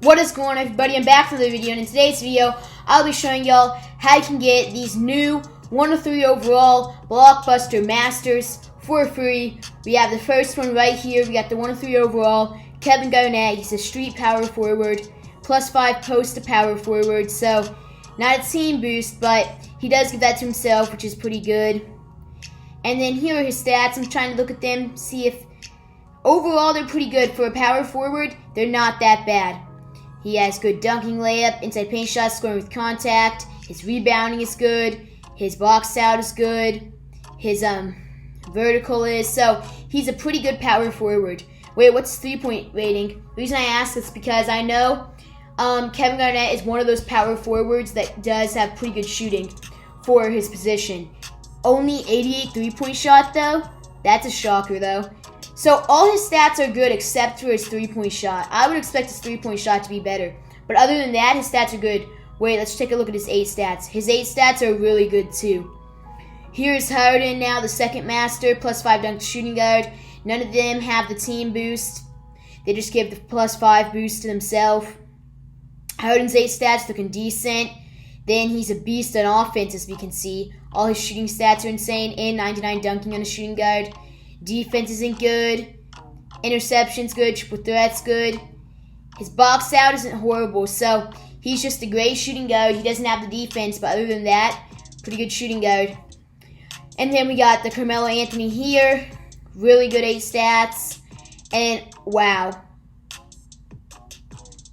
What is going on, everybody? I'm back for the video, and in today's video I'll be showing y'all how you can get these new 103 overall Blockbuster Masters for free. We have the first one right here. We got the 103 overall Kevin Garnett. He's a street power forward, +5 post to power forward, so not a team boost, but he does give that to himself, which is pretty good. And then here are his stats. I'm trying to look at them, see if overall they're pretty good. For a power forward, they're not that bad. He has good dunking layup, inside paint shot, scoring with contact. His rebounding is good. His box out is good. His vertical is. So he's a pretty good power forward. Wait, what's his 3-point rating? The reason I ask is because I know Kevin Garnett is one of those power forwards that does have pretty good shooting for his position. Only 88 3-point shot though. That's a shocker though. So all his stats are good except for his 3-point shot. I would expect his 3-point shot to be better. But other than that, his stats are good. Wait, let's take a look at his 8 stats. His 8 stats are really good too. Here's Harden now, the second master, +5 dunk shooting guard. None of them have the team boost. They just give the +5 boost to themselves. Harden's 8 stats looking decent. Then he's a beast on offense, as we can see. All his shooting stats are insane, and 99 dunking on a shooting guard. Defense isn't good. Interception's good. Triple threat's good. His box out isn't horrible, so he's just a great shooting guard. He doesn't have the defense, but other than that, pretty good shooting guard. And then we got the Carmelo Anthony here. Really good 8 stats. And wow.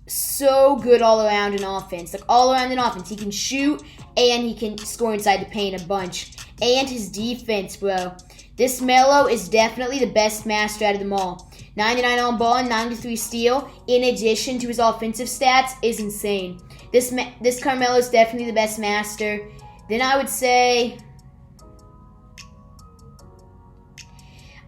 So good all around in offense. Like all around in offense. He can shoot and he can score inside the paint a bunch. And his defense, bro. This Melo is definitely the best master out of them all. 99 on ball and 93 steal, in addition to his offensive stats, is insane. This Carmelo is definitely the best master. Then I would say,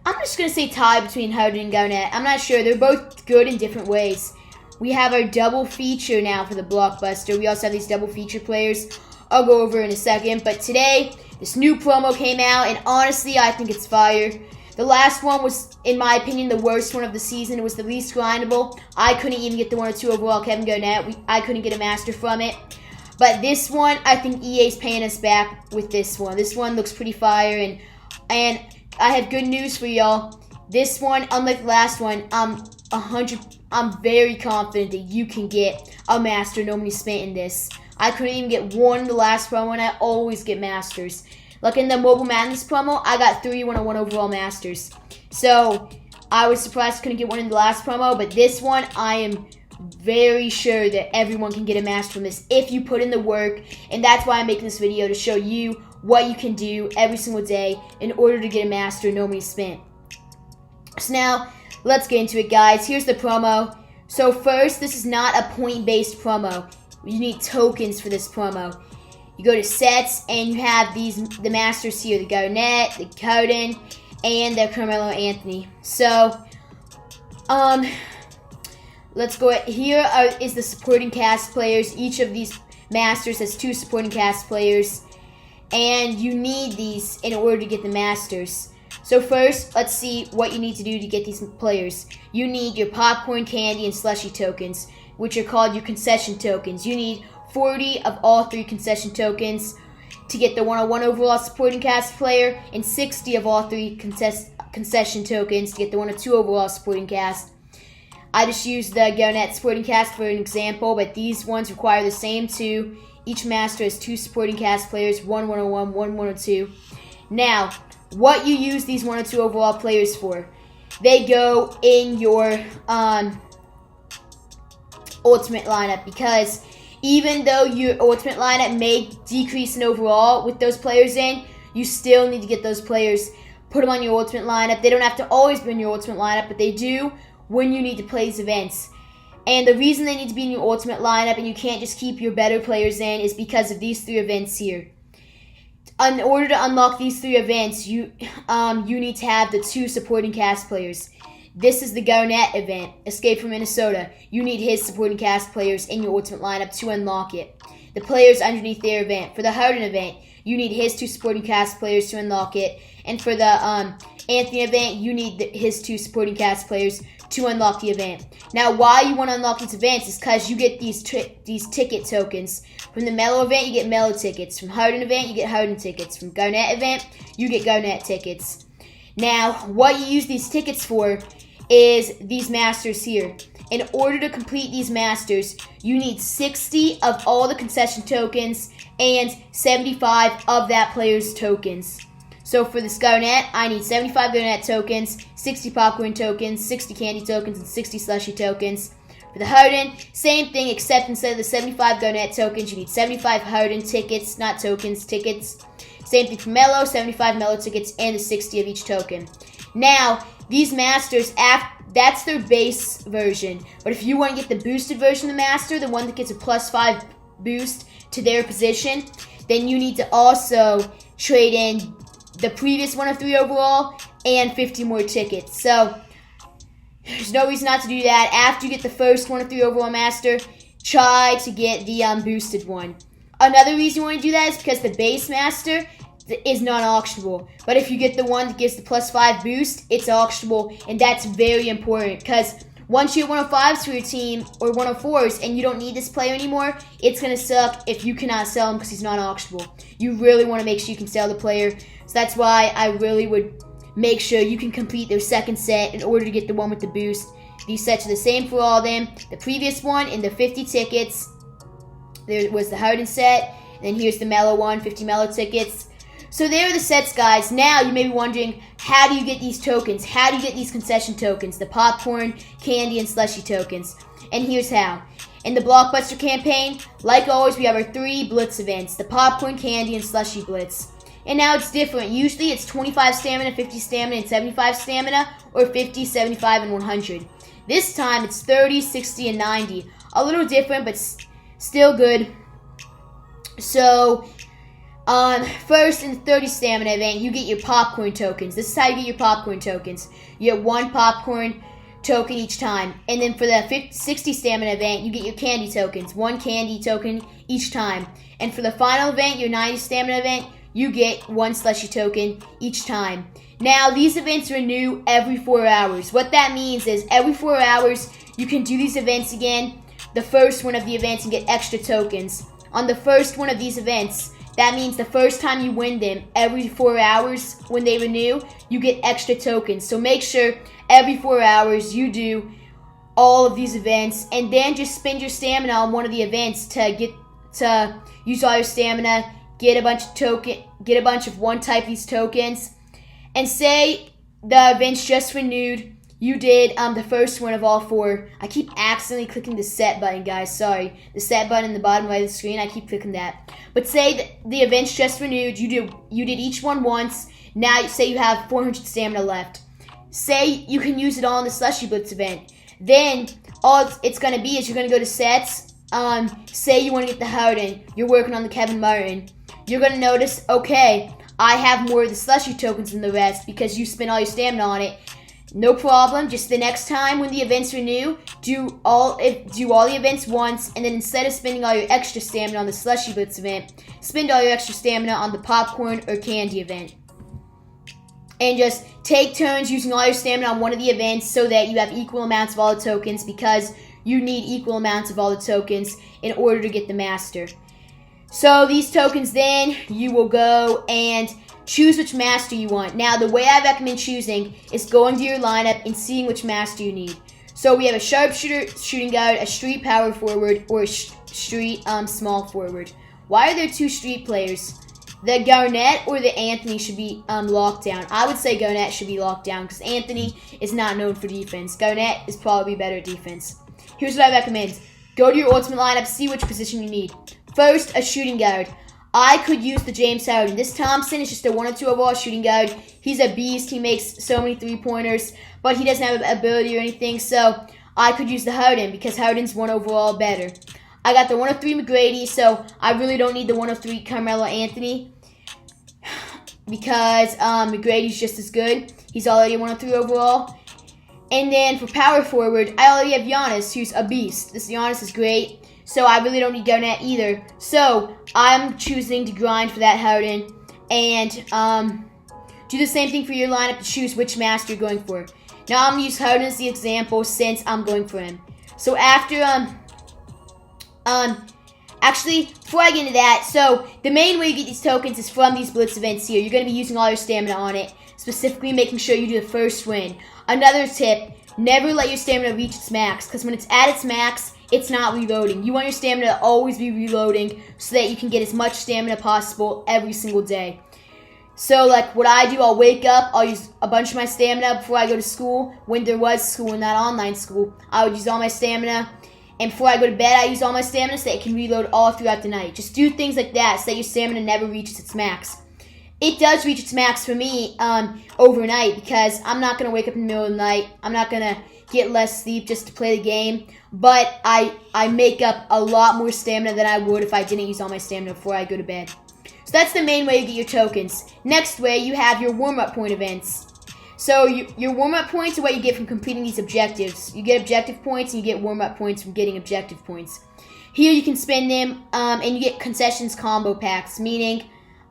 I'm just going to say tie between Harden and Garnett. I'm not sure. They're both good in different ways. We have our double feature now for the Blockbuster. We also have these double feature players I'll go over in a second. But today, this new promo came out, and honestly, I think it's fire. The last one was, in my opinion, the worst one of the season. It was the least grindable. I couldn't even get the 102 overall Kevin Garnett. I couldn't get a master from it. But this one, I think EA's paying us back with this one. This one looks pretty fire, and I have good news for y'all. This one, unlike the last one, I'm very confident that you can get a master no money spent in this. I couldn't even get one in the last promo, and I always get masters. Like in the Mobile Madness promo, I got 3 101 overall masters. So I was surprised I couldn't get one in the last promo, but this one, I am very sure that everyone can get a master from this if you put in the work, and that's why I'm making this video, to show you what you can do every single day in order to get a master no money spent. So now, let's get into it, guys. Here's the promo. So first, this is not a point-based promo. You need tokens for this promo. You go to sets, and you have the masters here, the Garnett, the Harden, and the Carmelo Anthony. So, let's go. Here is the supporting cast players. Each of these masters has 2 supporting cast players, and you need these in order to get the masters. So first, let's see what you need to do to get these players. You need your popcorn, candy, and slushy tokens, which are called your concession tokens. You need 40 of all 3 concession tokens to get the 101 overall supporting cast player, and 60 of all 3 concession tokens to get the 102 overall supporting cast. I just used the Garnett supporting cast for an example, but these ones require the same 2. Each master has 2 supporting cast players, 1 101, 1 102. Now, what you use these 102 overall players for? They go in your ultimate lineup, because even though your ultimate lineup may decrease in overall with those players in, you still need to get those players, put them on your ultimate lineup. They don't have to always be in your ultimate lineup, but they do when you need to play these events. And the reason they need to be in your ultimate lineup and you can't just keep your better players in is because of these 3 events here. In order to unlock these 3 events, you need to have the 2 supporting cast players. This is the Garnett event, Escape from Minnesota. You need his supporting cast players in your ultimate lineup to unlock it. The players underneath their event. For the Harden event, you need his 2 supporting cast players to unlock it. And for the Anthony event, you need his 2 supporting cast players to unlock the event. Now, why you want to unlock these events is because you get these ticket tokens. From the Mellow event, you get Mellow tickets. From Harden event, you get Harden tickets. From GoNet event, you get GoNet tickets. Now, what you use these tickets for is these masters here. In order to complete these masters, you need 60 of all the concession tokens and 75 of that player's tokens. So for this GoNet, I need 75 GoNet tokens, 60 popcorn tokens, 60 candy tokens, and 60 slushy tokens. For the Harden, same thing, except instead of the 75 GoNet tokens, you need 75 Harden tickets, not tokens, tickets. Same thing for Mellow, 75 Mellow tickets, and the 60 of each token. Now, these masters, that's their base version. But if you want to get the boosted version of the master, the one that gets a +5 boost to their position, then you need to also trade in the previous 103 overall and 50 more tickets. So there's no reason not to do that. After you get the first 103 overall master, try to get the boosted one. Another reason you want to do that is because the base master is non-auctionable. But if you get the one that gives the +5 boost, it's auctionable, and that's very important because once you get 105s for your team or 104s and you don't need this player anymore, it's going to suck if you cannot sell him because he's non-auctionable. You really want to make sure you can sell the player. So that's why I really would make sure you can complete their second set in order to get the one with the boost. These sets are the same for all of them. The previous one in the 50 tickets, there was the Harden set, and then here's the Mellow one, 50 Mellow tickets. So there are the sets, guys. Now you may be wondering, how do you get these tokens? How do you get these concession tokens, the popcorn, candy, and slushy tokens? And here's how. In the Blockbuster campaign, like always, we have our 3 Blitz events, the popcorn, candy, and slushy Blitz. And now it's different. Usually it's 25 stamina, 50 stamina, and 75 stamina, or 50, 75, and 100. This time it's 30, 60, and 90. A little different, but still good. So, first in the 30 stamina event, you get your popcorn tokens. This is how you get your popcorn tokens. You get 1 popcorn token each time. And then for the 60 stamina event, you get your candy tokens. 1 candy token each time. And for the final event, your 90 stamina event, you get 1 slushy token each time. Now, these events renew every 4 hours. What that means is every 4 hours, you can do these events again, the first one of the events, and get extra tokens. On the first one of these events, that means the first time you win them, every 4 hours when they renew, you get extra tokens. So make sure every 4 hours you do all of these events, and then just spend your stamina on one of the events to use all your stamina, get a bunch of one type of these tokens, and say the event's just renewed. You did the first one of all 4. I keep accidentally clicking the set button, guys. Sorry. The set button in the bottom right of the screen, I keep clicking that. But say that the event's just renewed. You did each one once. Now, say you have 400 stamina left. Say you can use it all in the Slushy Blitz event. Then, all it's going to be is you're going to go to sets. Say you want to get the Harden. You're working on the Kevin Martin. You're going to notice, okay, I have more of the Slushy tokens than the rest because you spent all your stamina on it. No problem. Just the next time when the events renew, do all the events once, and then instead of spending all your extra stamina on the Slushy Blitz event, spend all your extra stamina on the popcorn or candy event. And just take turns using all your stamina on one of the events so that you have equal amounts of all the tokens, because you need equal amounts of all the tokens in order to get the master. So these tokens, then you will go and choose which master you want. Now, the way I recommend choosing is going to your lineup and seeing which master you need. So we have a sharpshooter, shooting guard, a street power forward, or a street small forward. Why are there 2 street players? The Garnett or the Anthony should be locked down. I would say Garnett should be locked down because Anthony is not known for defense. Garnett is probably better at defense. Here's what I recommend. Go to your ultimate lineup, see which position you need. First, a shooting guard. I could use the James Harden. This Thompson is just a 1 or 2 overall shooting guard. He's a beast. He makes so many 3-pointers, but he doesn't have ability or anything, so I could use the Harden because Harden's 1 overall better. I got the 103 McGrady, so I really don't need the 103 Carmelo Anthony because McGrady's just as good. He's already a 103 overall. And then for power forward, I already have Giannis, who's a beast. This Giannis is great. So I really don't need Garnett either. So I'm choosing to grind for that Harden and do the same thing for your lineup to choose which master you're going for. Now I'm going to use Howden as the example since I'm going for him. So after, actually, before I get into that, so the main way you get these tokens is from these Blitz events here. You're going to be using all your stamina on it, specifically making sure you do the first win. Another tip, never let your stamina reach its max, because when it's at its max, it's not reloading. You want your stamina to always be reloading so that you can get as much stamina possible every single day. So, like, what I do, I'll wake up, I'll use a bunch of my stamina before I go to school. When there was school and not online school, I would use all my stamina. And before I go to bed, I use all my stamina so that it can reload all throughout the night. Just do things like that so that your stamina never reaches its max. It does reach its max for me overnight because I'm not going to wake up in the middle of the night. I'm not going to get less sleep just to play the game. But I make up a lot more stamina than I would if I didn't use all my stamina before I go to bed. So that's the main way you get your tokens. Next way, you have your warm-up point events. So your warm-up points are what you get from completing these objectives. You get objective points and you get warm-up points from getting objective points. Here you can spend them and you get concessions combo packs, meaning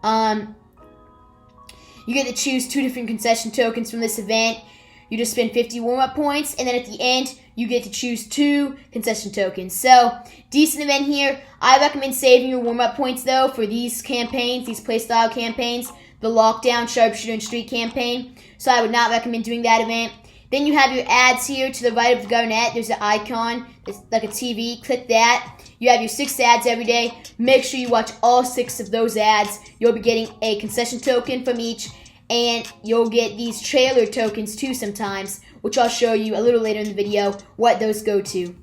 you get to choose 2 different concession tokens from this event. You just spend 50 warm-up points, and then at the end, you get to choose 2 concession tokens. So, decent event here. I recommend saving your warm-up points, though, for these campaigns, these playstyle campaigns, the Lockdown, Sharpshooter, and Street campaign. So I would not recommend doing that event. Then you have your ads here to the right of the garnet. There's an icon. It's like a TV. Click that. You have your 6 ads every day. Make sure you watch all 6 of those ads. You'll be getting a concession token from each. And you'll get these trailer tokens too sometimes, which I'll show you a little later in the video what those go to.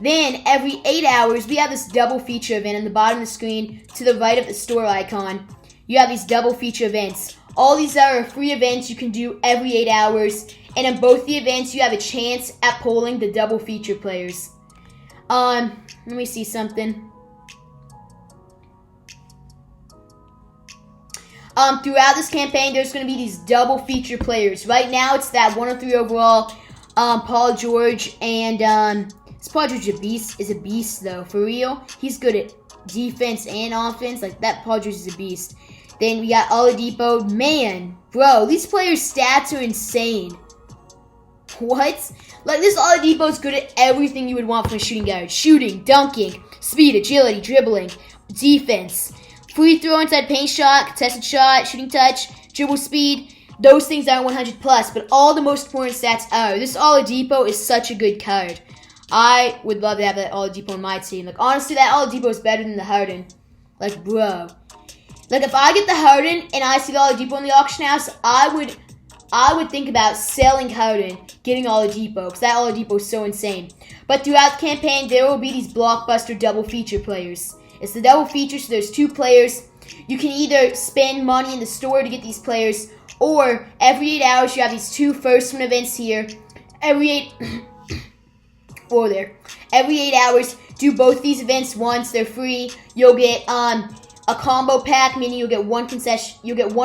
Then, every 8 hours, we have this double feature event on the bottom of the screen to the right of the store icon. You have these double feature events. All these are free events you can do every 8 hours. And in both the events, you have a chance at pulling the double feature players. Let me see something. Throughout this campaign, there's going to be these double feature players. Right now, it's that 103 overall Paul George, and Paul George is a beast, though. For real, he's good at defense and offense. Like, that Paul George is a beast. Then we got Oladipo. Man, bro, these players' stats are insane. What? Like, this Oladipo is good at everything you would want from a shooting guard. Shooting, dunking, speed, agility, dribbling, defense. Free throw inside paint shot, contested shot, shooting touch, dribble speed. Those things aren't 100 plus, but all the most important stats are. This Oladipo is such a good card. I would love to have that Oladipo on my team. Like, honestly, that Oladipo is better than the Harden. Like, bro. Like, if I get the Harden and I see the Oladipo in the auction house, I would think about selling Harden, getting Oladipo, because that Oladipo is so insane. But throughout the campaign, there will be these blockbuster double feature players. It's the double feature, so there's 2 players. You can either spend money in the store to get these players, or every 8 hours you have these 2 first one events here. Every 8 hours, do both these events once. They're free. You'll get a combo pack, meaning you'll get one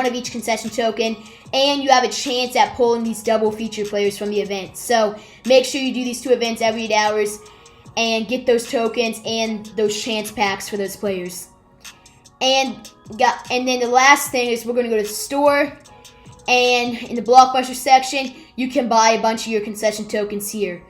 of each concession token, and you have a chance at pulling these double feature players from the event. So make sure you do these 2 events every 8 hours. And get those tokens and those chance packs for those players. And then the last thing is we're going to go to the store. And in the Blockbuster section, you can buy a bunch of your concession tokens here.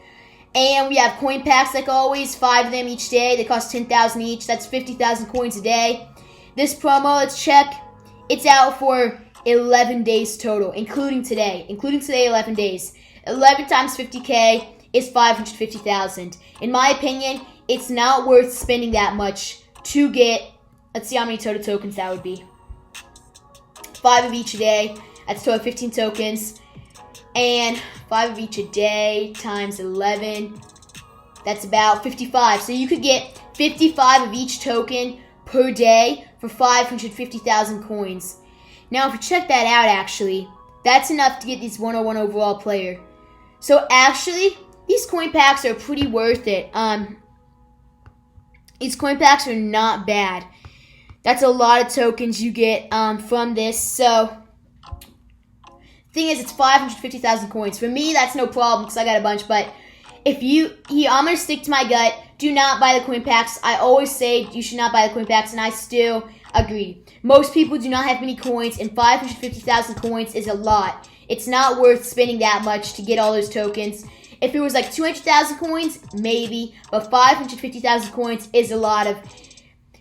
And we have coin packs like always, 5 of them each day. They cost 10,000 each. That's 50,000 coins a day. This promo, let's check. It's out for 11 days total, including today. 11 days. 11 times 50K. Is 550,000. In my opinion, it's not worth spending that much to get, let's see how many total tokens that would be. 5 of each a day. That's total 15 tokens. And 5 of each a day times 11. That's about 55. So you could get 55 of each token per day for 550,000 coins. Now, if you check that out, actually, that's enough to get this 101 overall player. So, actually, these coin packs are pretty worth it. These coin packs are not bad. That's a lot of tokens you get from this. So, thing is, it's 550,000 coins. For me, that's no problem because I got a bunch. But if I'm going to stick to my gut. Do not buy the coin packs. I always say you should not buy the coin packs, and I still Agreed. Most people do not have many coins, and 550,000 coins is a lot. It's not worth spending that much to get all those tokens. If it was like 200,000 coins, maybe, but 550,000 coins is a lot of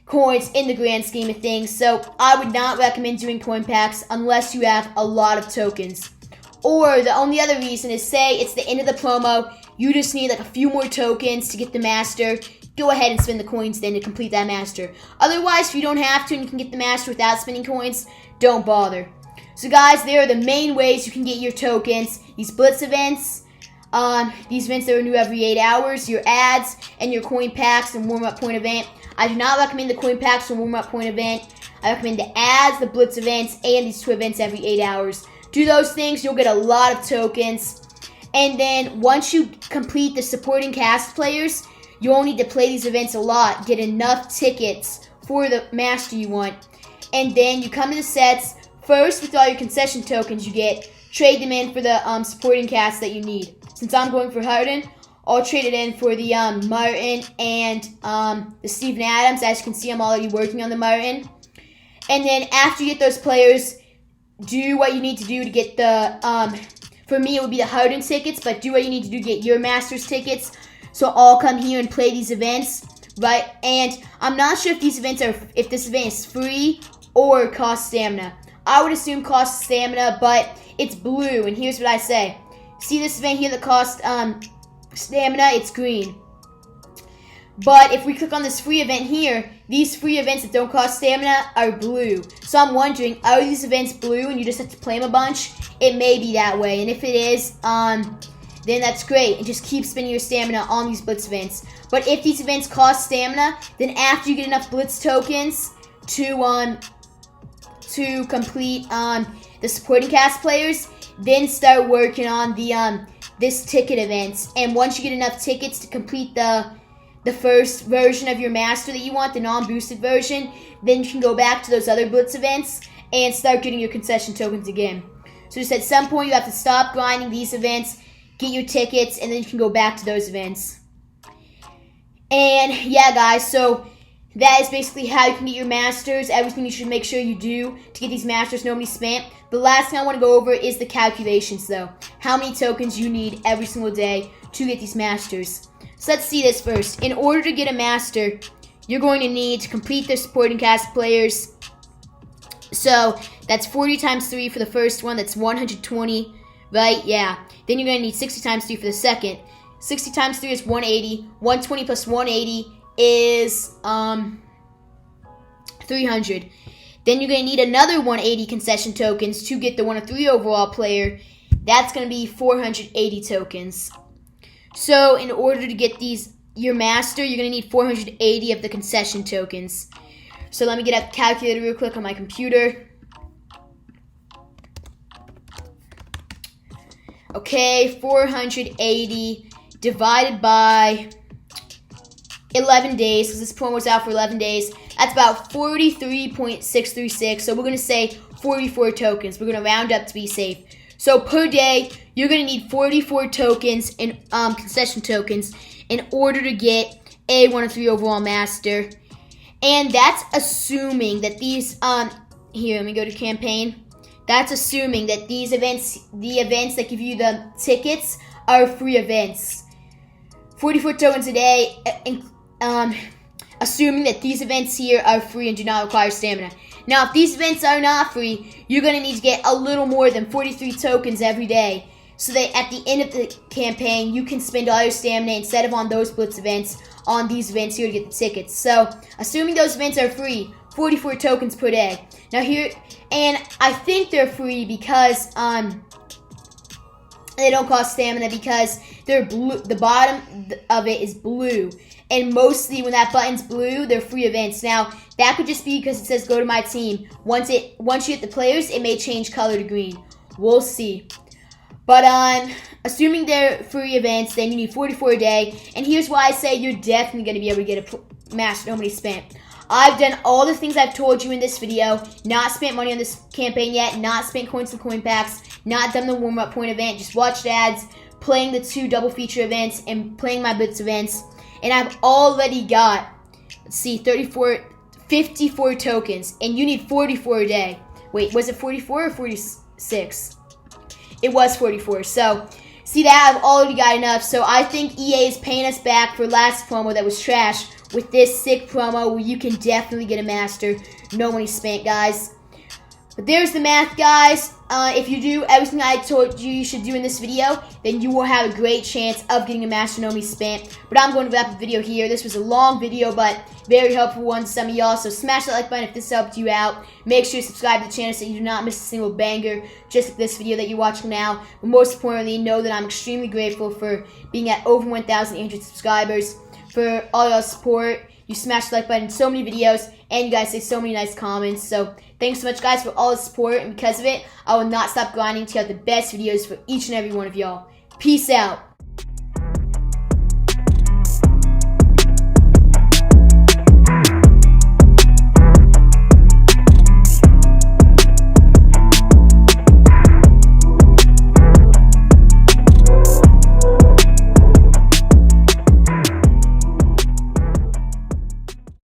coins in the grand scheme of things, so I would not recommend doing coin packs unless you have a lot of tokens. Or the only other reason is, say it's the end of the promo, you just need like a few more tokens to get the master. Go ahead and spend the coins then to complete that master. Otherwise, if you don't have to and you can get the master without spending coins, don't bother. So guys, there are the main ways you can get your tokens. These blitz events, these events that are new every 8 hours, your ads, and your coin packs and warm-up point event. I do not recommend the coin packs or warm-up point event. I recommend the ads, the blitz events, and these 2 events every 8 hours. Do those things, you'll get a lot of tokens. And then once you complete the supporting cast players, you'll need to play these events a lot, get enough tickets for the master you want. And then you come to the sets. First, with all your concession tokens you get, trade them in for the supporting cast that you need. Since I'm going for Harden, I'll trade it in for the Martin and the Steven Adams. As you can see, I'm already working on the Martin. And then after you get those players, do what you need to do to get the, for me it would be the Harden tickets, but do what you need to do to get your Masters tickets. So I'll come here and play these events, right? And I'm not sure if these events are, if this event is free or cost stamina. I would assume cost stamina, but it's blue, and here's what I say. See this event here that costs stamina? It's green. But if we click on this free event here, these free events that don't cost stamina are blue. So I'm wondering, are these events blue and you just have to play them a bunch? It may be that way, and if it is, then that's great, and just keep spending your stamina on these blitz events. But if these events cost stamina, then after you get enough blitz tokens to complete the supporting cast players, then start working on the this ticket events. And once you get enough tickets to complete the first version of your master that you want, the non-boosted version, then you can go back to those other blitz events and start getting your concession tokens again. So just at some point you have to stop grinding these events, get your tickets, and then you can go back to those events. And yeah, guys, so that is basically how you can get your masters, everything you should make sure you do to get these masters nobody spent. The last thing I want to go over is the calculations, though. How many tokens you need every single day to get these masters. So let's see this first. In order to get a master, you're going to need to complete the supporting cast players. So that's 40 times 3 for the first one. That's 120, right? Yeah. Then you're going to need 60 times 3 for the second. 60 times 3 is 180. 120 plus 180 is 300. Then you're going to need another 180 concession tokens to get the 1 of 3 overall player. That's going to be 480 tokens. So in order to get your master, you're going to need 480 of the concession tokens. So let me get a calculator real quick on my computer. Okay, 480 divided by 11 days, because this promo is out for 11 days. That's about 43.636. So we're going to say 44 tokens. We're going to round up to be safe. So per day, you're going to need 44 tokens in concession tokens in order to get a 1 of 3 overall master. And that's assuming that these here, let me go to campaign. That's assuming that these events, the events that give you the tickets, are free events. 44 tokens a day, assuming that these events here are free and do not require stamina. Now, if these events are not free, you're going to need to get a little more than 43 tokens every day, so that at the end of the campaign, you can spend all your stamina instead of on those blitz events, on these events here to get the tickets. So, assuming those events are free, 44 tokens per day. Now here, and I think they're free because they don't cost stamina because they're blue. The bottom of it is blue, and mostly when that button's blue, they're free events. Now that could just be because it says "Go to my team." Once you hit the players, it may change color to green. We'll see. But assuming they're free events, then you need 44 a day. And here's why I say you're definitely going to be able to get a master nobody spent. I've done all the things I've told you in this video, not spent money on this campaign yet, not spent coins and coin packs, not done the warm-up point event, just watched ads, playing the 2 double feature events, and playing my blitz events. And I've already got, let's see, 54 tokens, and you need 44 a day. Wait, was it 44 or 46? It was 44. So, see that I've already got enough. So I think EA is paying us back for last promo that was trash with this sick promo where you can definitely get a master. No money spent, guys. But there's the math, guys. If you do everything I told you should do in this video, then you will have a great chance of getting a master, no money spent. But I'm going to wrap the video here. This was a long video, but very helpful one to some of y'all. So smash that like button if this helped you out. Make sure you subscribe to the channel so you do not miss a single banger, just like this video that you're watching now. But most importantly, know that I'm extremely grateful for being at over 1,800 subscribers. For all y'all's support, you smash the like button in so many videos, and you guys say so many nice comments. So thanks so much, guys, for all the support, and because of it, I will not stop grinding to have the best videos for each and every one of y'all. Peace out.